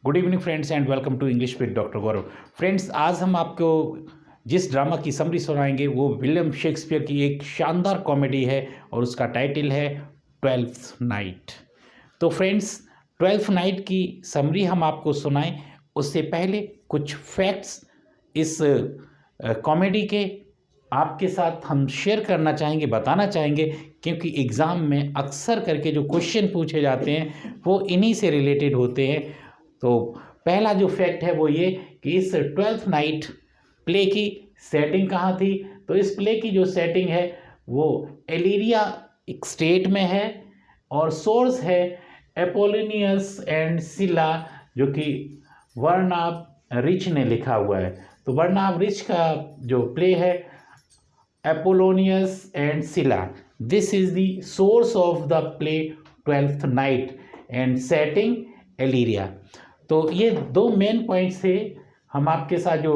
Good evening friends and welcome to English with doctor Gaurav. Friends, आज हम आपको जिस ड्रामा की समरी सुनाएंगे वो विलियम शेक्सपियर की एक शानदार कॉमेडी है और उसका टाइटल है ट्वेल्थ नाइट। तो फ्रेंड्स, ट्वेल्थ नाइट की समरी हम आपको सुनाएं उससे पहले कुछ फैक्ट्स इस कॉमेडी के आपके साथ हम शेयर करना चाहेंगे, बताना चाहेंगे, क्योंकि एग्ज़ाम में अक्सर करके जो क्वेश्चन पूछे जाते हैं वो इन्हीं से रिलेटेड होते हैं। तो पहला जो फैक्ट है वो ये कि इस ट्वेल्थ नाइट प्ले की सेटिंग कहाँ थी। तो इस प्ले की जो सेटिंग है वो इलीरिया एक स्टेट में है और सोर्स है एपोलोनियस एंड सिला, जो कि बर्नाब रिच ने लिखा हुआ है। तो बर्नाब रिच का जो प्ले है Apolonius and Silla, this is the source of the play Twelfth Night and setting Illyria. तो ये दो मेन पॉइंट्स थे हम आपके साथ जो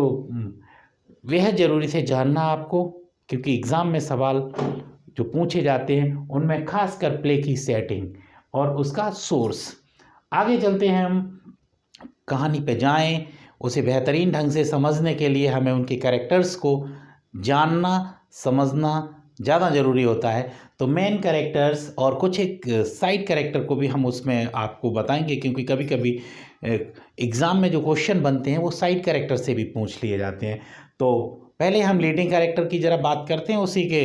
बेहद ज़रूरी थे जानना आपको, क्योंकि एग्ज़ाम में सवाल जो पूछे जाते हैं उनमें खासकर प्ले की सेटिंग और उसका सोर्स। आगे चलते हैं, हम कहानी पे जाएं। उसे बेहतरीन ढंग से समझने के लिए हमें उनके कैरेक्टर्स को जानना समझना ज़्यादा ज़रूरी होता है। तो मेन कैरेक्टर्स और कुछ एक साइड कैरेक्टर को भी हम उसमें आपको बताएंगे, क्योंकि कभी कभी एग्ज़ाम में जो क्वेश्चन बनते हैं वो साइड कैरेक्टर से भी पूछ लिए जाते हैं। तो पहले हम लीडिंग कैरेक्टर की ज़रा बात करते हैं, उसी के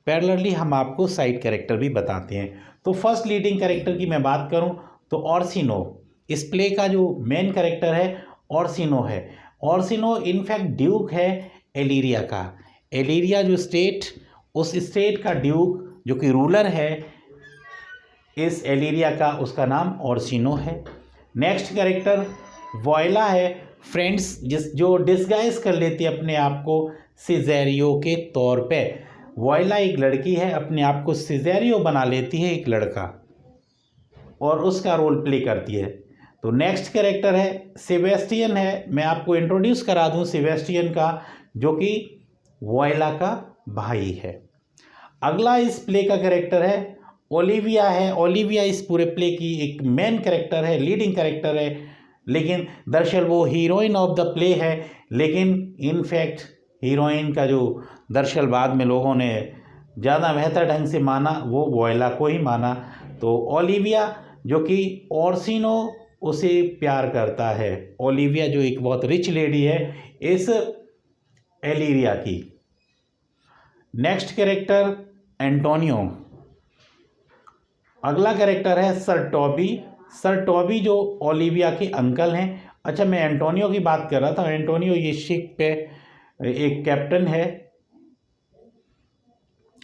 पैरेलली हम आपको साइड कैरेक्टर भी बताते हैं। तो फर्स्ट लीडिंग कैरेक्टर की मैं बात करूं तो ऑर्सिनो, इस प्ले का जो मेन कैरेक्टर है ऑर्सिनो है। ऑर्सिनो इनफैक्ट ड्यूक है इलीरिया का। इलीरिया जो स्टेट, उस स्टेट का ड्यूक जो कि रूलर है इस इलीरिया का, उसका नाम ऑर्सिनो है। नेक्स्ट कैरेक्टर वॉयला है फ्रेंड्स, जो डिस्गाइज कर लेती है अपने आप को सिजेरियो के तौर पे। वॉयला एक लड़की है, अपने आप को सिजेरियो बना लेती है एक लड़का, और उसका रोल प्ले करती है। तो नेक्स्ट कैरेक्टर है सेबेस्टियन है। मैं आपको इंट्रोड्यूस करा दूं सेबेस्टियन का, जो कि वॉयला का भाई है। अगला इस प्ले का कैरेक्टर है ओलिविया है। ओलिविया इस पूरे प्ले की एक मेन कैरेक्टर है, लीडिंग कैरेक्टर है, लेकिन दरअसल वो हीरोइन ऑफ द प्ले है। लेकिन इनफैक्ट हीरोइन का जो दरअसल बाद में लोगों ने ज़्यादा बेहतर ढंग से माना वो वॉयला को ही माना। तो ओलिविया जो कि ऑर्सिनो उसे प्यार करता है। ओलिविया जो एक बहुत रिच लेडी है इस इलीरिया की। Next character Antonio. अगला कैरेक्टर है सर टॉबी। सर टॉबी जो ओलिविया के अंकल हैं। अच्छा, मैं एंटोनियो की बात कर रहा था। एंटोनियो ये शिप पे एक कैप्टन है।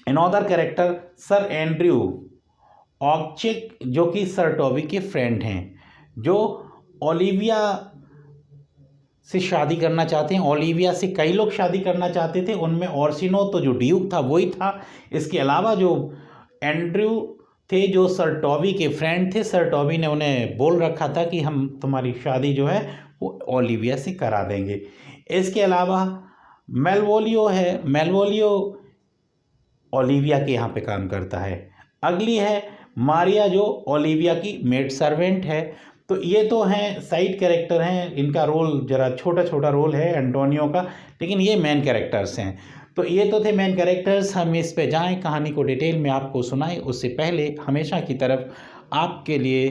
अनदर कैरेक्टर सर एंड्रयू ऑक्चिक, जो कि सर टॉबी के फ्रेंड हैं, जो ओलिविया से शादी करना चाहते हैं। ओलिविया से कई लोग शादी करना चाहते थे, उनमें ऑर्सिनो तो जो ड्यूक था वही था। इसके अलावा जो एंड्रयू थे जो सर टॉबी के फ्रेंड थे, सर टॉबी ने उन्हें बोल रखा था कि हम तुम्हारी शादी जो है वो ओलिविया से करा देंगे। इसके अलावा मेलवोलियो है। मेलवोलियो ओलिविया के यहाँ पे काम करता है। अगली है मारिया, जो ओलिविया की मेड सर्वेंट है। तो ये तो हैं साइड कैरेक्टर हैं, इनका रोल ज़रा छोटा छोटा रोल है एंटोनियो का, लेकिन ये मेन कैरेक्टर्स हैं। तो ये तो थे मेन कैरेक्टर्स। हम इस पे जाएं, कहानी को डिटेल में आपको सुनाएं उससे पहले हमेशा की तरफ आपके लिए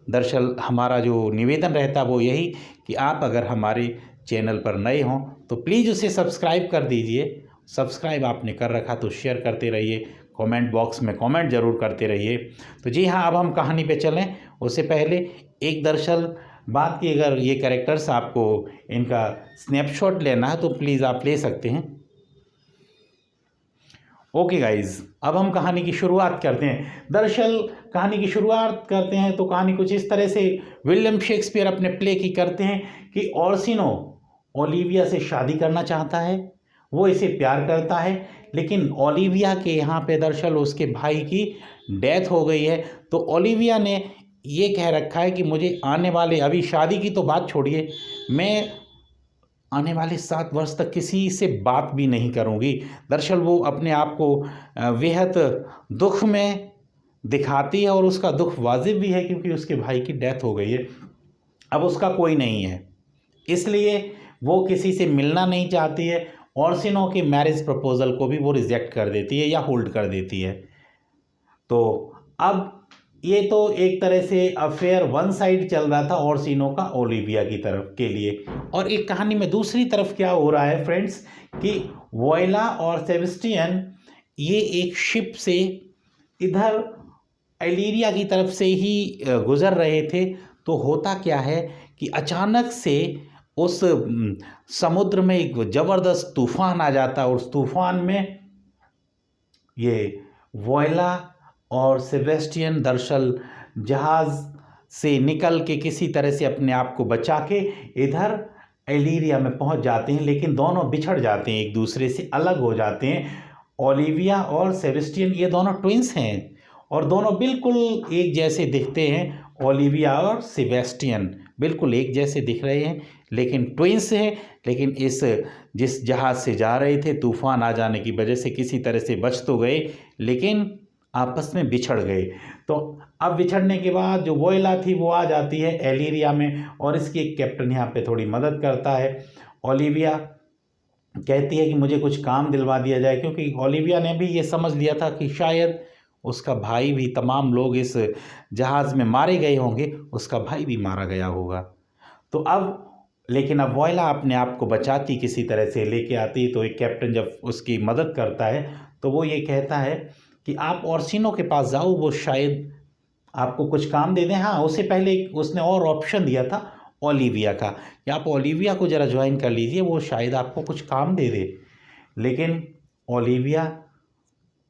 दरअसल हमारा जो निवेदन रहता वो यही कि आप अगर हमारे चैनल पर नए हों तो प्लीज़ उसे सब्सक्राइब कर दीजिए। सब्सक्राइब आपने कर रखा तो शेयर करते रहिए, कमेंट बॉक्स में कमेंट ज़रूर करते रहिए। तो जी हाँ, अब हम कहानी पे चलें उससे पहले एक दरअसल बात की, अगर ये कैरेक्टर्स आपको इनका स्नैपशॉट लेना है तो प्लीज़ आप ले सकते हैं। ओके गाइज, अब हम कहानी की शुरुआत करते हैं। दरअसल कहानी की शुरुआत करते हैं तो कहानी कुछ इस तरह से विलियम शेक्सपियर अपने प्ले की करते हैं कि ऑर्सिनो ओलिविया से शादी करना चाहता है, वो इसे प्यार करता है, लेकिन ओलिविया के यहाँ पे दरअसल उसके भाई की डेथ हो गई है। तो ओलिविया ने ये कह रखा है कि मुझे आने वाले, अभी शादी की तो बात छोड़िए, मैं आने वाले 7 वर्ष तक किसी से बात भी नहीं करूँगी। दरअसल वो अपने आप को बेहद दुख में दिखाती है और उसका दुख वाजिब भी है, क्योंकि उसके भाई की डेथ हो गई है। अब उसका कोई नहीं है, इसलिए वो किसी से मिलना नहीं चाहती है। ओर्सिनो के मैरिज प्रपोजल को भी वो रिजेक्ट कर देती है या होल्ड कर देती है। तो अब ये तो एक तरह से अफेयर वन साइड चल रहा था ओर्सिनो का ओलिविया की तरफ के लिए। और एक कहानी में दूसरी तरफ क्या हो रहा है फ्रेंड्स कि वोयला और सेबेस्टियन ये एक शिप से इधर एलिरिया की तरफ से ही गुजर रहे थे। तो होता क्या है कि अचानक से उस समुद्र में एक ज़बरदस्त तूफान आ जाता है और उस तूफान में ये वोयला और सेबेस्टियन दरअसल जहाज़ से निकल के किसी तरह से अपने आप को बचा के इधर एलिरिया में पहुंच जाते हैं, लेकिन दोनों बिछड़ जाते हैं, एक दूसरे से अलग हो जाते हैं। ओलिविया और सेबेस्टियन ये दोनों ट्विंस हैं और दोनों बिल्कुल एक जैसे दिखते हैं। ओलिविया और सेबेस्टियन बिल्कुल एक जैसे दिख रहे हैं, लेकिन ट्विंस हैं। लेकिन जिस जहाज़ से जा रहे थे, तूफान आ जाने की वजह से किसी तरह से बच तो गए, लेकिन आपस में बिछड़ गए। तो अब बिछड़ने के बाद जो वोयला थी वो आ जाती है एलिरिया में और इसकी एक कैप्टन यहाँ पे थोड़ी मदद करता है। ओलिविया कहती है कि मुझे कुछ काम दिलवा दिया जाए, क्योंकि ओलिविया ने भी ये समझ लिया था कि शायद उसका भाई भी, तमाम लोग इस जहाज़ में मारे गए होंगे, उसका भाई भी मारा गया होगा। तो अब लेकिन अब वोयला अपने आप को बचाती, किसी तरह से लेके आती। तो एक कैप्टन जब उसकी मदद करता है तो वो ये कहता है कि आप ओर्सिनो के पास जाओ, वो शायद आपको कुछ काम दे दें। हाँ, उससे पहले उसने और ऑप्शन दिया था ओलिविया का कि आप ओलिविया को ज़रा ज्वाइन कर लीजिए, वो शायद आपको कुछ काम दे दे। लेकिन ओलिविया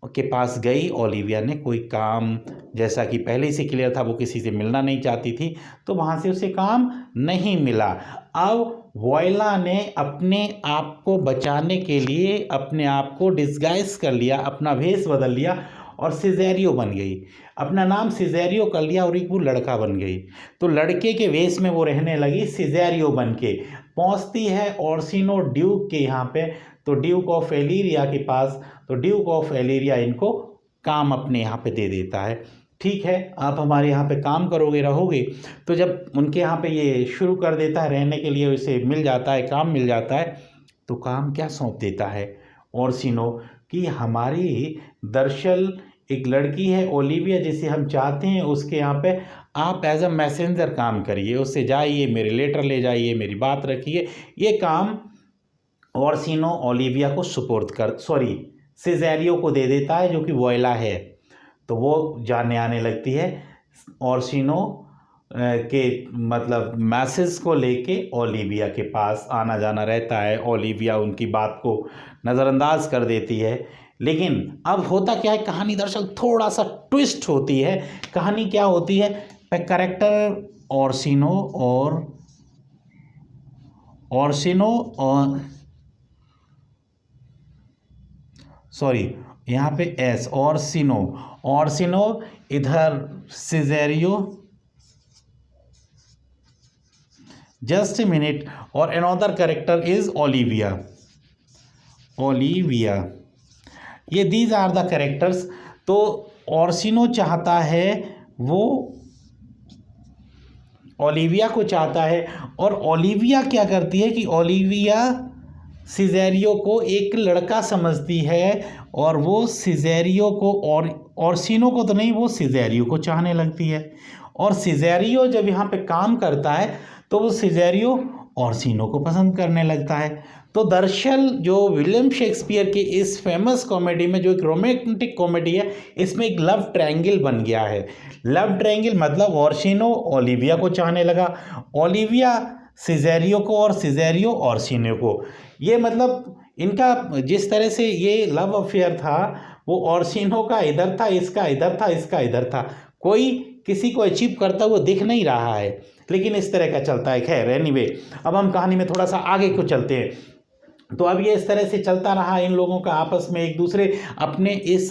के पास गई, ओलिविया ने कोई काम, जैसा कि पहले से क्लियर था वो किसी से मिलना नहीं चाहती थी, तो वहाँ से उसे काम नहीं मिला। अब वोयला ने अपने आप को बचाने के लिए अपने आप को डिस्गाइज कर लिया, अपना भेष बदल लिया और सिजेरियो बन गई, अपना नाम सिजेरियो कर लिया और एक वो लड़का बन गई। तो लड़के के वेश में वो रहने लगी, सिजेरियो बन के पहुँचती है ओर्सिनो ड्यूक के यहाँ पे, तो ड्यूक ऑफ एलिरिया के पास। तो ड्यूक ऑफ एलिरिया इनको काम अपने यहाँ पे दे देता है, ठीक है आप हमारे यहाँ पे काम करोगे, रहोगे। तो जब उनके यहाँ पे ये शुरू कर देता है रहने के लिए, उसे मिल जाता है, काम मिल जाता है। तो काम क्या सौंप देता है ओर्सिनो कि हमारी दरअसल एक लड़की है ओलिविया जिसे हम चाहते हैं, उसके यहाँ पे आप एज अ मैसेंजर काम करिए, उससे जाइए, मेरे लेटर ले जाइए, मेरी बात रखिए। ये काम ओर्सिनो ओलिविया को सिजेरियो को दे देता है, जो कि वोयला है। तो वो जाने आने लगती है ओर्सिनो के मतलब मैसेज को लेके ओलिविया के पास आना जाना रहता है। ओलिविया उनकी बात को नज़रअंदाज कर देती है। लेकिन अब होता क्या है, कहानी दरअसल थोड़ा सा ट्विस्ट होती है। कहानी क्या होती है, कैरेक्टर ओर्सिनो और सॉरी यहाँ पे एस ओर्सिनो इधर सिजेरियो, जस्ट ए मिनट, और अनदर कैरेक्टर इज ओलिविया। ये दीज आर द कैरेक्टर्स। तो ओर्सिनो चाहता है, वो ओलिविया को चाहता है, और ओलिविया क्या करती है कि ओलिविया सिजेरियो को एक लड़का समझती है और वो सिजेरियो को, और ओर्सिनो को तो नहीं, वो सिजेरियो को चाहने लगती है। और सिजेरियो जब यहाँ पे काम करता है तो वो सिजेरियो ओर्सिनो को पसंद करने लगता है। तो दरअसल जो विलियम शेक्सपियर की इस फेमस कॉमेडी में, जो एक रोमांटिक कॉमेडी है, इसमें एक लव ट्रायंगल बन गया है। लव ट्रायंगल मतलब ओर्सिनो ओलिविया को चाहने लगा, ओलिविया सिजेरियो को और सिजेरियो ओर्सिनो को। ये मतलब इनका जिस तरह से ये लव अफेयर था, वो ओर्सिनो का इधर था, इसका इधर था, इसका इधर था, कोई किसी को अचीव करता हुआ दिख नहीं रहा है, लेकिन इस तरह का चलता है। खैर एनीवे, अब हम कहानी में थोड़ा सा आगे को चलते हैं। तो अब ये इस तरह से चलता रहा, इन लोगों का आपस में एक दूसरे अपने इस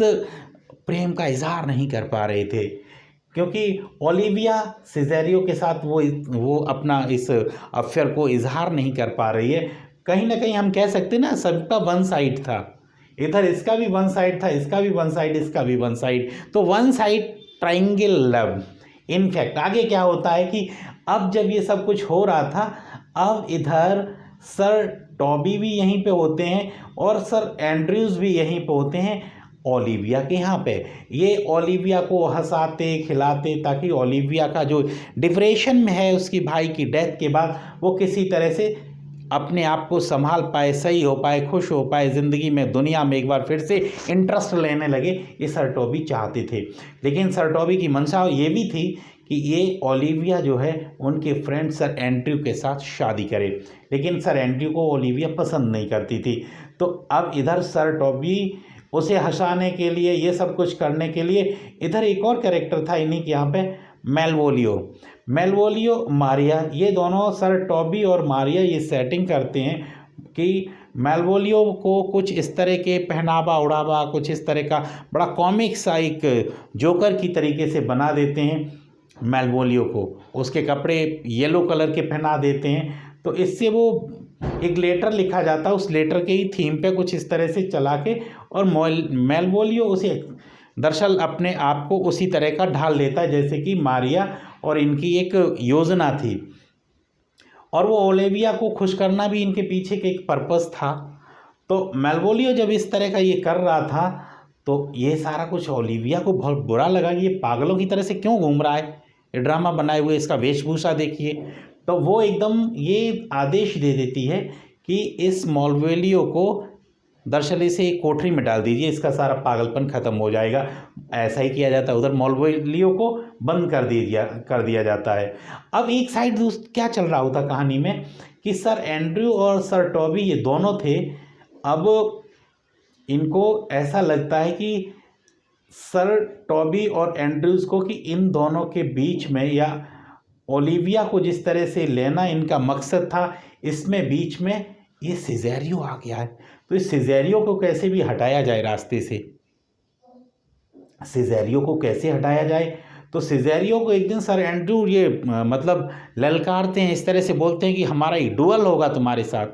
प्रेम का इजहार नहीं कर पा रहे थे, क्योंकि ओलिविया सिजेरियो के साथ वो अपना इस अफेयर को इजहार नहीं कर पा रही है। कहीं ना कहीं हम कह सकते हैं ना, सबका वन साइड था, इधर इसका भी वन साइड था, इसका भी वन साइड, इसका भी वन साइड, तो one side triangle love. In fact आगे क्या होता है कि अब जब ये सब कुछ हो रहा था, अब इधर सर टॉबी भी यहीं पे होते हैं और सर एंड्रयूज़ भी यहीं पे होते हैं ओलिविया के यहाँ पे। ये ओलिविया को हंसाते खिलाते ताकि ओलिविया का जो डिप्रेशन में है उसकी भाई की डेथ के बाद वो किसी तरह से अपने आप को संभाल पाए, सही हो पाए, खुश हो पाए, ज़िंदगी में दुनिया में एक बार फिर से इंटरेस्ट लेने लगे, ये सर टॉबी चाहते थे। लेकिन सर टॉबी की मंशा ये भी थी कि ये ओलिविया जो है उनके फ्रेंड सर एंड्रयू के साथ शादी करे, लेकिन सर एंड्रयू को ओलिविया पसंद नहीं करती थी। तो अब इधर सर टॉबी उसे हंसाने के लिए, ये सब कुछ करने के लिए, इधर एक और कैरेक्टर था इन्हीं के यहाँ पे, मेलवोलियो मारिया, ये दोनों सर टॉबी और मारिया ये सेटिंग करते हैं कि मेलवोलियो को कुछ इस तरह के पहनावा उड़ावा, कुछ इस तरह का बड़ा कॉमिक सा एक जोकर की तरीके से बना देते हैं मेलवोलियो को, उसके कपड़े येलो कलर के पहना देते हैं। तो इससे वो एक लेटर लिखा जाता है, उस लेटर के ही थीम पे कुछ इस तरह से चला के, और मेलवोलियो उसे दरअसल अपने आप को उसी तरह का ढाल देता है जैसे कि मारिया और इनकी एक योजना थी, और वो ओलिविया को खुश करना भी इनके पीछे के एक पर्पस था। तो मेलवोलियो जब इस तरह का ये कर रहा था तो ये सारा कुछ ओलिविया को बहुत बुरा लगा कि ये पागलों की तरह से क्यों घूम रहा है, ये ड्रामा बनाए हुए, इसका वेशभूषा देखिए। तो वो एकदम ये आदेश दे देती है कि इस मेलवोलियो को दरअसल इसे एक कोठरी में डाल दीजिए, इसका सारा पागलपन खत्म हो जाएगा। ऐसा ही किया जाता है, उधर मेलवोलियो को बंद कर दिया जाता है। अब एक साइड क्या चल रहा होता कहानी में कि सर एंड्रयू और सर टॉबी ये दोनों थे, अब इनको ऐसा लगता है कि सर टॉबी और एंड्रयूज़ को कि इन दोनों के बीच में, या ओलिविया को जिस तरह से लेना इनका मकसद था, इसमें बीच में ये सिजेरियो आ गया है। तो इस सिजेरियो को कैसे भी हटाया जाए रास्ते से, सिजेरियो को कैसे हटाया जाए। तो सिजेरियो को एक दिन सर एंड्रयू ये मतलब ललकारते हैं, इस तरह से बोलते हैं कि हमारा एक डुअल होगा तुम्हारे साथ।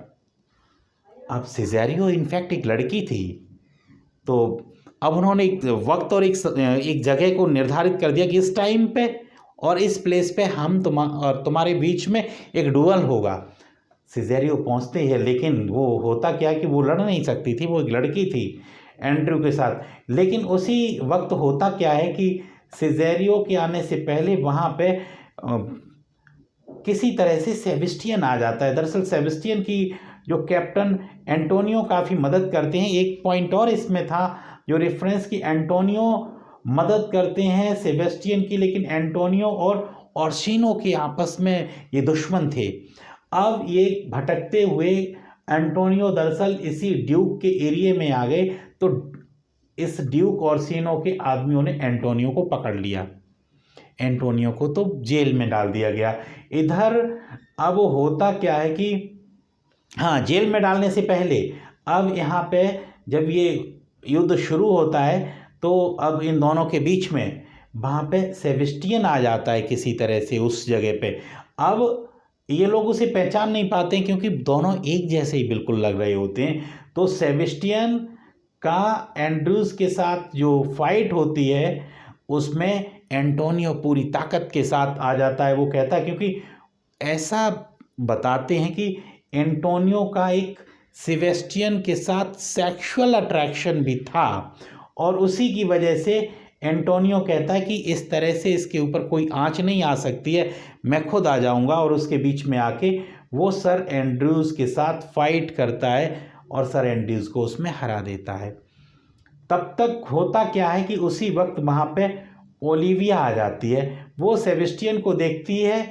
अब सिजेरियो इनफैक्ट एक लड़की थी, तो अब उन्होंने एक वक्त और एक जगह को निर्धारित कर दिया कि इस टाइम पे और इस प्लेस पे हम तुम्हारे बीच में एक डुअल होगा। सिजेरियो पहुंचते हैं, लेकिन वो होता क्या कि वो लड़ नहीं सकती थी, वो एक लड़की थी एंड्रयू के साथ। लेकिन उसी वक्त होता क्या है कि सिजेरियो के आने से पहले वहाँ पे किसी तरह से सेबेस्टियन आ जाता है। दरअसल सेबेस्टियन की जो कैप्टन एंटोनियो काफ़ी मदद करते हैं। एक पॉइंट और इसमें था जो रेफरेंस की एंटोनियो मदद करते हैं सेबेस्टियन की, लेकिन एंटोनियो और ओर्सिनो के आपस में ये दुश्मन थे। अब ये भटकते हुए एंटोनियो दरअसल इसी ड्यूक के एरिया में आ गए, तो इस ड्यूक ओर्सिनो के आदमियों ने एंटोनियो को पकड़ लिया, एंटोनियो को तो जेल में डाल दिया गया। इधर अब होता क्या है कि हाँ, जेल में डालने से पहले अब यहाँ पे जब ये युद्ध शुरू होता है तो अब इन दोनों के बीच में वहाँ पे सेबेस्टियन आ जाता है किसी तरह से उस जगह पे। अब ये लोग उसे पहचान नहीं पाते क्योंकि दोनों एक जैसे ही बिल्कुल लग रहे होते हैं। तो सेबेस्टियन का एंड्रयूज़ के साथ जो फाइट होती है उसमें एंटोनियो पूरी ताकत के साथ आ जाता है। वो कहता है, क्योंकि ऐसा बताते हैं कि एंटोनियो का एक सेबेस्टियन के साथ सेक्सुअल अट्रैक्शन भी था, और उसी की वजह से एंटोनियो कहता है कि इस तरह से इसके ऊपर कोई आंच नहीं आ सकती है, मैं खुद आ जाऊंगा, और उसके बीच में आके वो सर एंड्रयूज़ के साथ फाइट करता है और सर एंड्रयूज़ को उसमें हरा देता है। तब तक होता क्या है कि उसी वक्त वहाँ पे ओलिविया आ जाती है। वो सेबेस्टियन को देखती है,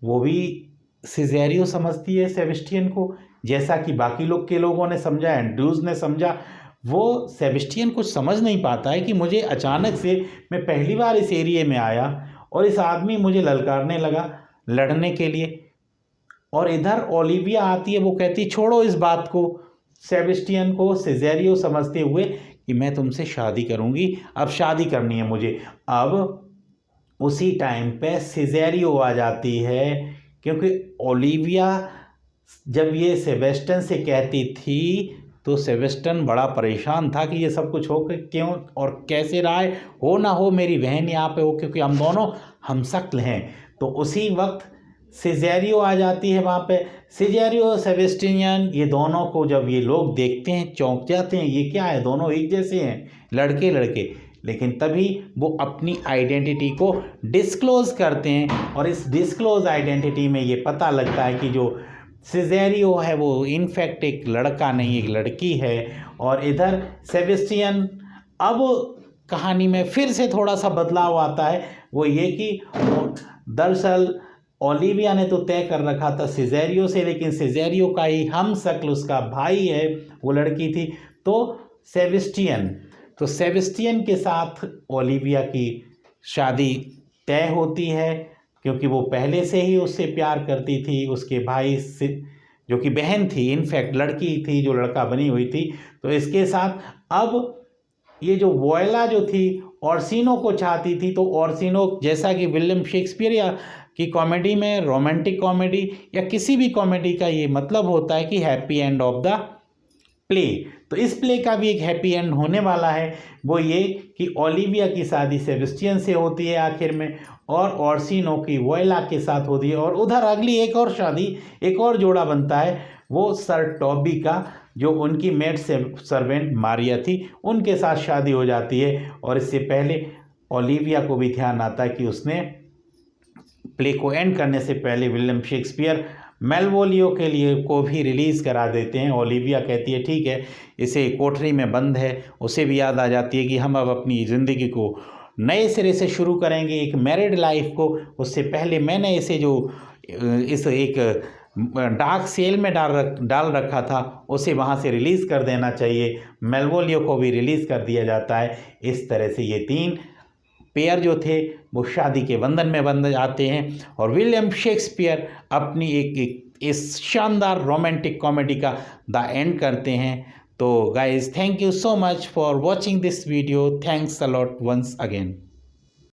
वो भी सिजेरियो समझती है सेबेस्टियन को, जैसा कि बाकी लोगों ने समझा, एंड्रयूज़ ने समझा। वो सेबेस्टियन कुछ समझ नहीं पाता है कि मुझे अचानक से, मैं पहली बार इस एरिया में आया और इस आदमी मुझे ललकारने लगा लड़ने के लिए, और इधर ओलिविया आती है, वो कहती छोड़ो इस बात को। सेबेस्टियन को सिजेरियो समझते हुए कि मैं तुमसे शादी करूंगी, अब शादी करनी है मुझे। अब उसी टाइम पे सिजेरियो आ जाती है, क्योंकि ओलिविया जब ये सेबेस्टियन से कहती थी तो सेबेस्टियन बड़ा परेशान था कि ये सब कुछ हो क्यों और कैसे रहा है, हो ना हो मेरी बहन यहाँ पे हो, क्योंकि हम दोनों हमशक्ल हैं। तो उसी वक्त सिजेरियो आ जाती है वहाँ पे। सिजेरियो सेबेस्टियन ये दोनों को जब ये लोग देखते हैं चौंक जाते हैं, ये क्या है, दोनों एक जैसे हैं, लड़के लड़के। लेकिन तभी वो अपनी आइडेंटिटी को डिस्क्लोज करते हैं और इस डिस्क्लोज आइडेंटिटी में ये पता लगता है कि जो सिजेरियो है वो इनफैक्ट एक लड़का नहीं, एक लड़की है। और इधर सेबेस्टियन, अब कहानी में फिर से थोड़ा सा बदलाव आता है, वो ये कि दरअसल ओलिविया ने तो तय कर रखा था सिजेरियो से, लेकिन सिजेरियो का ही हम शक्ल उसका भाई है, वो लड़की थी। तो सेबेस्टियन के साथ ओलिविया की शादी तय होती है, क्योंकि वो पहले से ही उससे प्यार करती थी। उसके भाई से, जो कि बहन थी, इनफैक्ट लड़की थी जो लड़का बनी हुई थी, तो इसके साथ अब ये जो वोयला जो थी ओर्सिनो को चाहती थी। तो ओर्सिनो, जैसा कि विलियम शेक्सपियर या की कॉमेडी में, रोमांटिक कॉमेडी या किसी भी कॉमेडी का ये मतलब होता है कि happy end of the play. तो इस प्ले का भी एक हैप्पी एंड होने वाला है, वो ये कि ओलिविया की शादी सेबेस्टियन से होती है आखिर में, और ओर्सिनो की वोयला के साथ होती है। और उधर अगली एक और शादी, एक और जोड़ा बनता है, वो सर टॉबी का, जो उनकी मेड सर्वेंट मारिया थी, उनके साथ शादी हो जाती है। और इससे पहले ओलिविया को भी ध्यान आता है कि उसने प्ले को एंड करने से पहले विलियम शेक्सपियर मेलवोलियो के लिए को भी रिलीज़ करा देते हैं। ओलिविया कहती है ठीक है, इसे कोठरी में बंद है। उसे भी याद आ जाती है कि हम अब अपनी ज़िंदगी को नए सिरे से शुरू करेंगे, एक मैरिड लाइफ को। उससे पहले मैंने इसे जो इस एक डार्क सेल में डाल रखा था, उसे वहाँ से रिलीज़ कर देना चाहिए। मेलवोलियो को भी रिलीज़ कर दिया जाता है। इस तरह से ये तीन पेयर जो थे वो शादी के बंधन में बंध जाते हैं और विलियम शेक्सपियर अपनी एक इस शानदार रोमांटिक कॉमेडी का द एंड करते हैं। तो guys, thank you so much for watching this video. Thanks a lot once again.